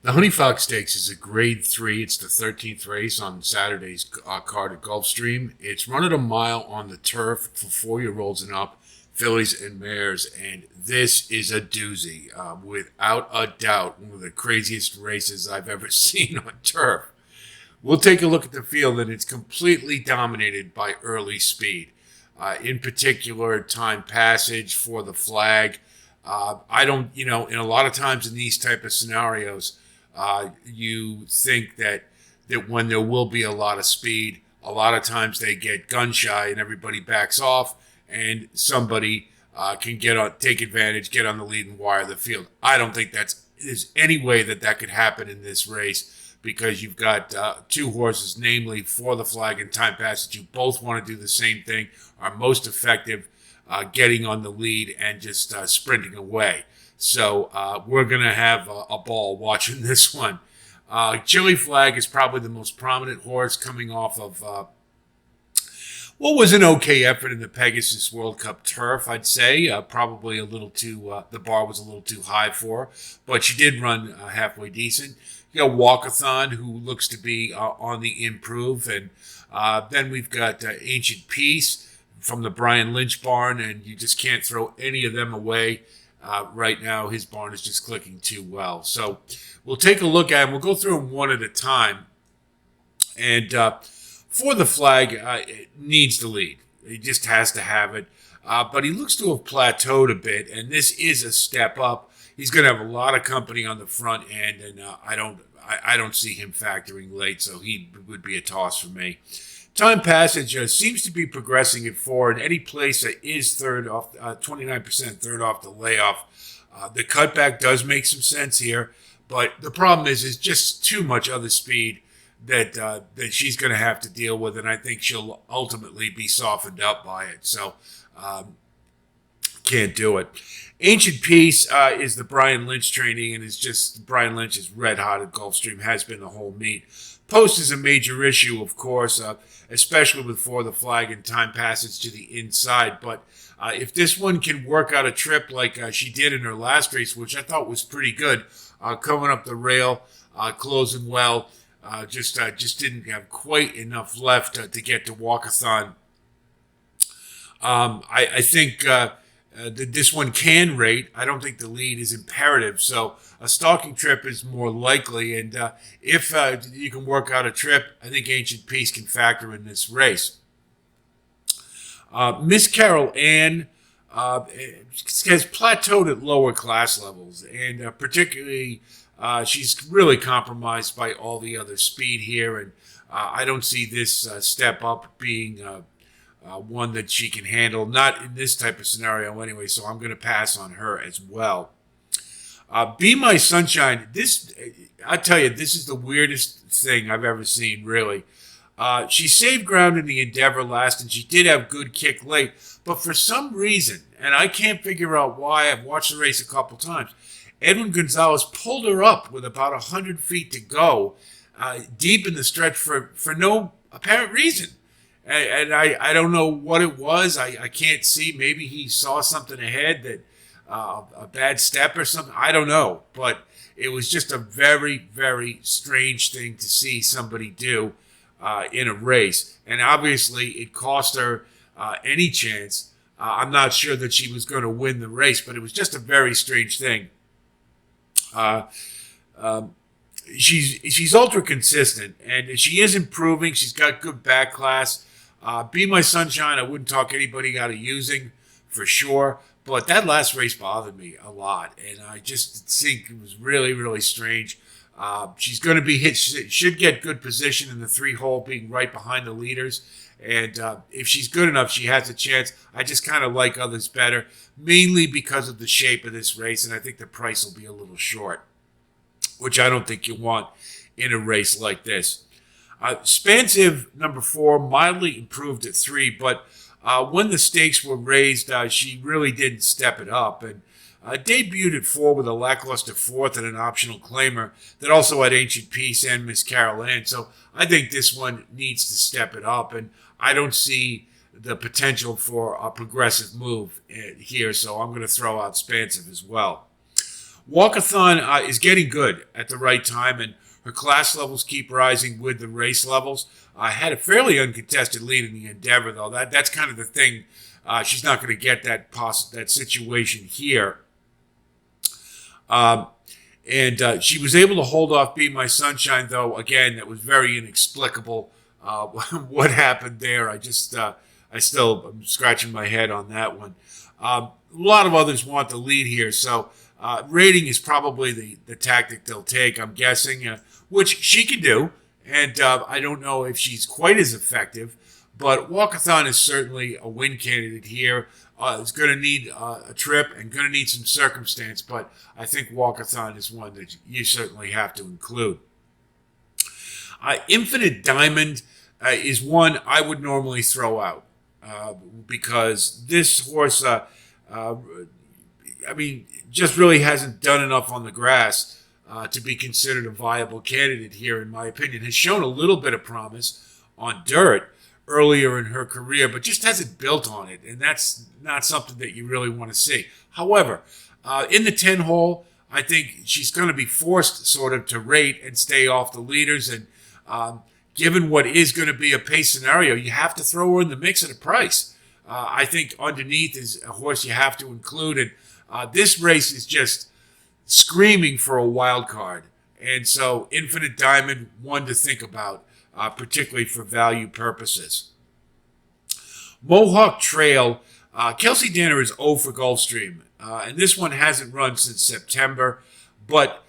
The Honey Fox Stakes is a grade 3. It's the 13th race on Saturday's card at Gulfstream. It's run at a mile on the turf for 4-year-olds and up, fillies and mares, and this is a doozy. Without a doubt, one of the craziest races I've ever seen on turf. We'll take a look at the field, and it's completely dominated by early speed. In particular, time passage for the flag. I don't, in a lot of times in these type of scenarios, you think that when there will be a lot of speed, a lot of times they get gun shy and everybody backs off, and somebody can take advantage, get on the lead and wire the field. I don't think there's any way that could happen in this race, because you've got two horses, namely For the Flag and Time Passage, who both want to do the same thing, are most effective getting on the lead and just sprinting away. So we're going to have a ball watching this one. Chili Flag is probably the most prominent horse, coming off of what was an okay effort in the Pegasus World Cup turf, I'd say. Probably a little too, the bar was a little too high for her, but she did run halfway decent. You got Walkathon, who looks to be on the improve, and then we've got Ancient Peace from the Brian Lynch barn, and you just can't throw any of them away. Right now, his barn is just clicking too well. So we'll take a look at him. We'll go through them one at a time. And For the Flag, it needs the lead. He just has to have it. But he looks to have plateaued a bit, and this is a step up. He's going to have a lot of company on the front end, and I don't see him factoring late, so he would be a toss for me. Time Passage seems to be progressing at 4, and any place that is third off, 29% third off the layoff. The cutback does make some sense here, but the problem is just too much other speed that she's going to have to deal with, and I think she'll ultimately be softened up by it. So can't do it. Ancient Peace is the Brian Lynch trainee, and Brian Lynch is red hot at Gulfstream, has been the whole meet. Post is a major issue, of course, especially with For the Flag and Time Passage to the inside. But if this one can work out a trip like she did in her last race, which I thought was pretty good, coming up the rail, closing well, just didn't have quite enough left to get to Walkathon. I think this one can rate. I don't think the lead is imperative, so a stalking trip is more likely. And if you can work out a trip, I think Ancient Peace can factor in this race. Miss Carol Ann has plateaued at lower class levels, and particularly she's really compromised by all the other speed here, and I don't see this step up being one that she can handle, not in this type of scenario anyway, so I'm going to pass on her as well. Be My Sunshine, I tell you, this is the weirdest thing I've ever seen, really. She saved ground in the Endeavor last, and she did have good kick late, but for some reason, and I can't figure out why, I've watched the race a couple times, Edwin Gonzalez pulled her up with about 100 feet to go, deep in the stretch for no apparent reason. And I don't know what it was. I can't see. Maybe he saw something ahead, that a bad step or something. I don't know. But it was just a very, very strange thing to see somebody do in a race. And obviously it cost her any chance. I'm not sure that she was going to win the race, but it was just a very strange thing. She's ultra consistent, and she is improving. She's got good back class. Be My Sunshine, I wouldn't talk anybody out of using for sure, but that last race bothered me a lot, and I just think it was really, really strange. She's going to be hit, should get good position in the 3-hole, being right behind the leaders, and if she's good enough, she has a chance. I just kind of like others better, mainly because of the shape of this race, and I think the price will be a little short, which I don't think you want in a race like this. Expansive, number 4, mildly improved at 3, but when the stakes were raised, she really didn't step it up, and debuted at 4 with a lackluster 4th and an optional claimer that also had Ancient Peace and Miss Carol Ann. So I think this one needs to step it up, and I don't see the potential for a progressive move here, so I'm going to throw out Expansive as well. Walkathon is getting good at the right time, and her class levels keep rising with the race levels. Had a fairly uncontested lead in the Endeavor, though. That's kind of the thing. She's not going to get that situation here. And she was able to hold off Be My Sunshine, though. Again, that was very inexplicable. What happened there? I still am scratching my head on that one. A lot of others want the lead here, so rating is probably the tactic they'll take, I'm guessing, which she can do. And I don't know if she's quite as effective, but Walkathon is certainly a win candidate here. It's going to need a trip and going to need some circumstance, but I think Walkathon is one that you certainly have to include. Infinite Diamond is one I would normally throw out because this horse, just really hasn't done enough on the grass to be considered a viable candidate here, in my opinion. Has shown a little bit of promise on dirt earlier in her career, but just hasn't built on it, and that's not something that you really want to see. However, in the 10 hole, I think she's going to be forced sort of to rate and stay off the leaders, and given what is going to be a pace scenario, you have to throw her in the mix at a price. I think Underneath is a horse you have to include, and this race is just screaming for a wild card. And so Infinite Diamond, one to think about, particularly for value purposes. Mohawk Trail, Kelsey Danner is 0 for Gulfstream, and this one hasn't run since September, but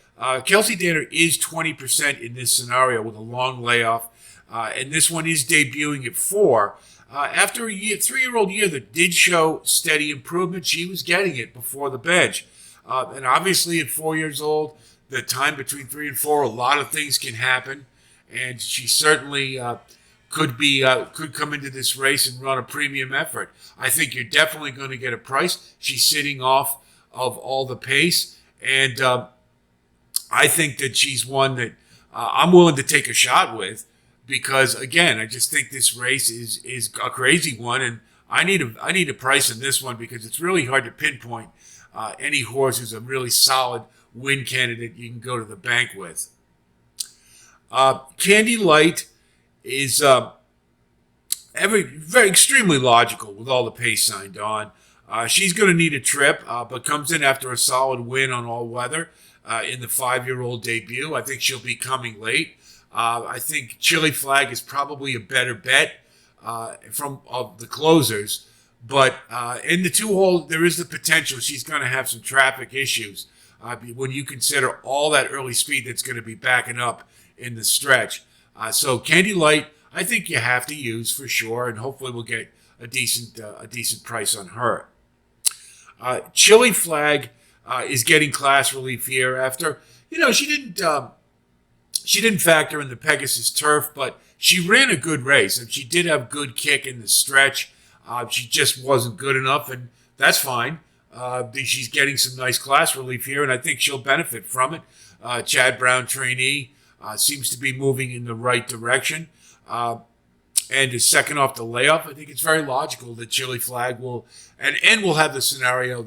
Kelsey Danner is 20% in this scenario with a long layoff, and this one is debuting at 4. After a 3-year-old year that did show steady improvement, she was getting it before the bench. And obviously at 4 years old, the time between 3 and 4, a lot of things can happen. And she certainly could come into this race and run a premium effort. I think you're definitely going to get a price. She's sitting off of all the pace. And I think that she's one that I'm willing to take a shot with because, again, I just think this race is a crazy one. And I need a price in this one because it's really hard to pinpoint any horse who's a really solid win candidate you can go to the bank with. Candy Light is very extremely logical with all the pace signed on. She's going to need a trip, but comes in after a solid win on all weather in the 5-year-old debut. I think she'll be coming late. I think Chili Flag is probably a better bet from the closers. But in the 2-hole, there is the potential she's going to have some traffic issues when you consider all that early speed that's going to be backing up in the stretch. So Candy Light, I think you have to use for sure, and hopefully we'll get a decent price on her. Chili Flag is getting class relief here after, she didn't factor in the Pegasus Turf, but she ran a good race, and she did have good kick in the stretch. She just wasn't good enough, and that's fine. She's getting some nice class relief here, and I think she'll benefit from it. Chad Brown, trainee, seems to be moving in the right direction. And is second off the layoff. I think it's very logical that Chili Flag will have the scenario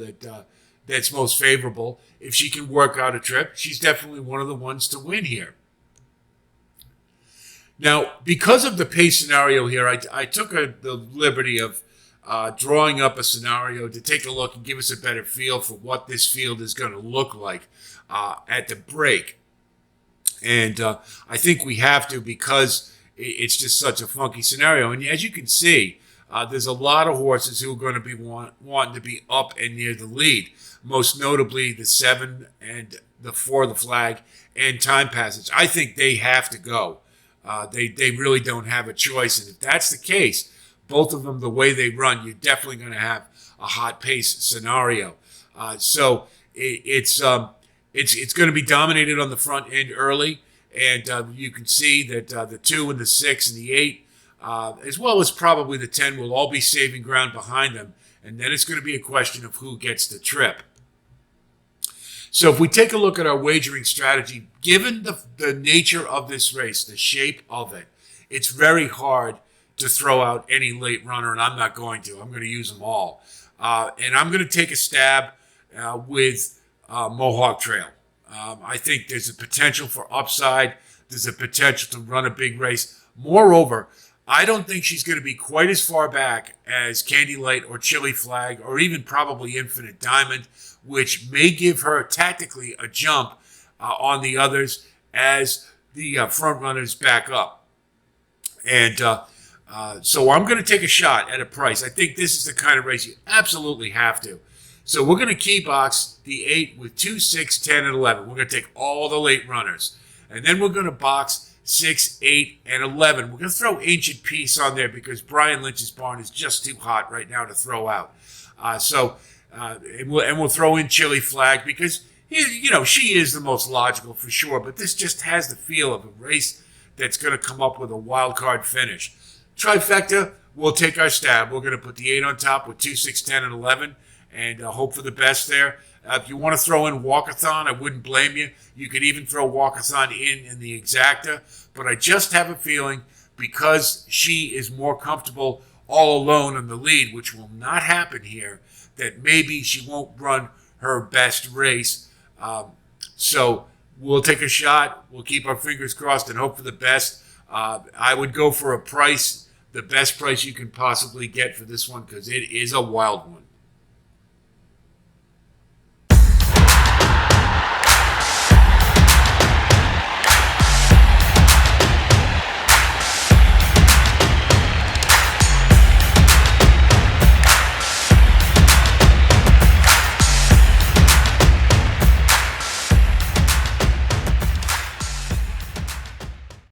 that's most favorable. If she can work out a trip, she's definitely one of the ones to win here. Now, because of the pace scenario here, I took the liberty of drawing up a scenario to take a look and give us a better feel for what this field is going to look like at the break. And I think we have to because it's just such a funky scenario. And as you can see, there's a lot of horses who are going to be wanting to be up and near the lead. Most notably, the 7 and the 4, the Flag, and Time Passage. I think they have to go. They really don't have a choice. And if that's the case, both of them, the way they run, you're definitely going to have a hot pace scenario. So it's going to be dominated on the front end early. And you can see that the 2 and the 6 and the 8, as well as probably the 10, will all be saving ground behind them. And then it's going to be a question of who gets the trip. So if we take a look at our wagering strategy, given the nature of this race, the shape of it, it's very hard to throw out any late runner, and I'm not going to. I'm going to use them all. And I'm going to take a stab with Mohawk Trail. I think there's a potential for upside. There's a potential to run a big race. Moreover, I don't think she's going to be quite as far back as Candy Light or Chili Flag or even probably Infinite Diamond, which may give her tactically a jump on the others as the front runners back up. And so I'm going to take a shot at a price. I think this is the kind of race you absolutely have to. So we're going to key box the 8 with 2, 6, 10, and 11. We're going to take all the late runners. And then we're going to box 6, 8, and 11. We're going to throw Ancient Peace on there because Brian Lynch's barn is just too hot right now to throw out. And we'll throw in Chili Flag because, she is the most logical for sure. But this just has the feel of a race that's going to come up with a wild card finish. Trifecta, we'll take our stab. We're going to put the 8 on top with 2, 6, 10, and 11. And hope for the best there. If you want to throw in Walkathon, I wouldn't blame you. You could even throw Walkathon in the exacta. But I just have a feeling because she is more comfortable all alone in the lead, which will not happen here, that maybe she won't run her best race. So we'll take a shot. We'll keep our fingers crossed and hope for the best. I would go for a price, the best price you can possibly get for this one because it is a wild one.